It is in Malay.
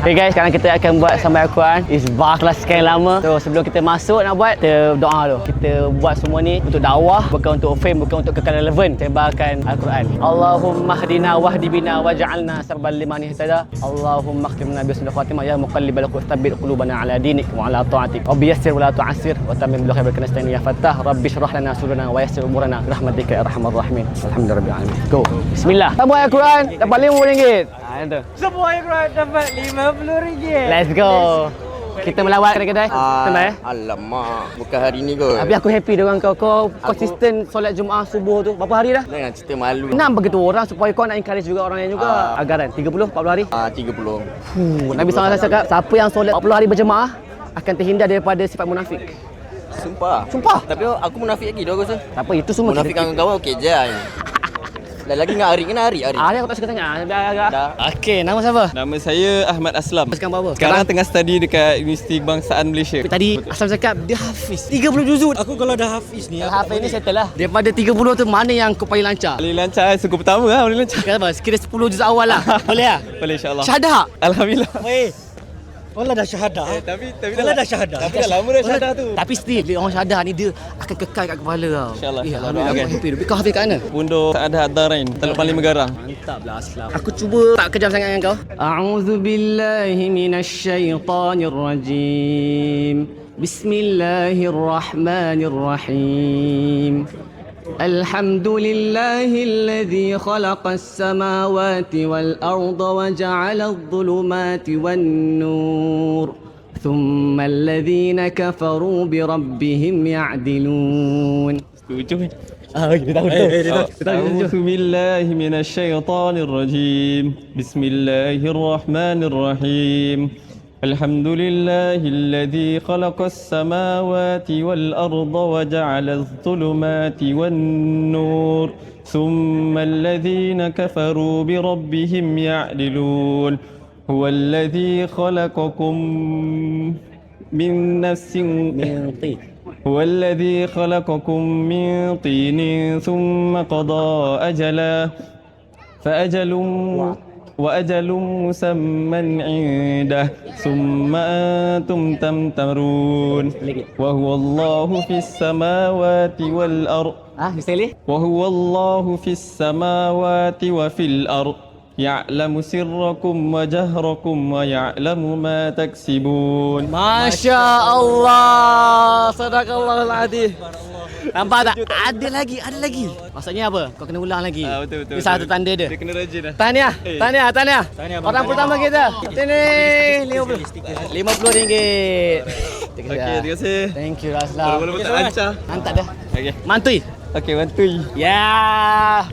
Okay guys, sekarang kita akan buat sambil Al-Quran. Isbah kelas sekian lama. So sebelum kita masuk nak buat, kita doa dulu. Kita buat semua ni untuk dakwah, bukan untuk fame, bukan untuk kekal relevan. Sebarkan Al-Quran. Allahumma hdina wahdi bina waj'alna sarban liman ihtada. Allahumma khtimna bi husnil khatimah ya muqallibal qulub tsabbit qulubana ala dinik wa ala ta'atik. Rabbi yassir wa la tu'assir wa tammim bil khair nasta'in ya Fattah. Rabbi shrah lana sadrana wa yassir umurana birahmatika ya arhamar rahimin. Alhamdulillahirabbil alamin. Go. Bismillah. Kita buat Al-Quran dapat RM50. Itu. Semua Al-Quran dapat RM50. Let's go. Kita melawat kedai-kedai. Tenang. Alamak, bukan hari ni kot. Tapi aku happy dengan kau. Kau konsisten solat Jumaat subuh tu. Berapa hari dah? Jangan cerita malu. Enam begitu orang supaya kau nak encourage juga orang lain juga. Agaran 30 40 hari. 30. Nabi SAW cakap siapa yang solat 40 hari berjemaah akan terhindar daripada sifat munafik. Sumpah. Tapi Aku munafik lagi dah aku rasa. tak apa, itu semua Munafik dengan kawan okey je. Lagi dengan hari kena hari. Hari aku tak suka tanya. Biar agak. Dah. Okey, nama siapa? Nama saya Ahmad Aslam. Sekarang apa? Sekarang tengah study dekat Universiti Kebangsaan Malaysia. Tadi Aslam cakap dia hafiz 30 juzuk. Aku kalau dah hafiz ni, Kalau hafiz ni settle lah. Daripada 30 tu mana yang kau paling lancar? Paling lancar suku pertama lah, paling lancar. Kira apa? Sekira 10 juz awal lah. Boleh lah? Boleh insya-Allah. Syahadah. Alhamdulillah. weh. Kalau dah syahadah. Tapi Kalau dah syahadah. Tapi dah lama dah syahadah tu. Tapi still dia orang syahadah ni dia akan kekal kat kepala tau. InsyaAllah, insyaAllah. Alhamdulillah, Doakan. aku happy. Kau hafiz kat mana? Pondok Saadah Ad-Darain, Teluk Paling Megarang. Mantaplah Aslam. Aku cuba tak kejam sangat dengan kau. A'udzu billahi minasyaitonir rajim. Bismillahirrahmanirrahim. الحمد لله الذي خلق السماوات والأرض وجعل الظلمات والنور ثم الذين كفروا بربهم يعدلون. Setuju kan? Kita tahu. أعوذ بالله من الشيطان الرجيم بسم الله الرحمن الرحيم الحمد لله الذي خلق السماوات والأرض وجعل الظلمات والنور ثم الذين كفروا بربهم يعدلون هو الذي خلقكم من نفس هو الذي خلقكم من طين ثم قضى أجلا فأجل وأجل مسمى عنده ثم أنتم تمترون وهو الله في السماوات والأرض وهو الله في السماوات وفي الأرض يعلم سركم وجهركم ويعلم ما تكسبون. Masya Allah. Sadaqallahul azim. Nampak tak? Ada lagi. Maksudnya apa? Kau kena ulang lagi. Betul. Itu satu tanda dia. Dia kena rajin lah. Tahniah. Orang pertama kita. Sini RM50. Okey, terima kasih. Thank you Aslam. Walaupun tak lancar. Mantap dah. Okey. Mantui. Okey, bantu. Ya.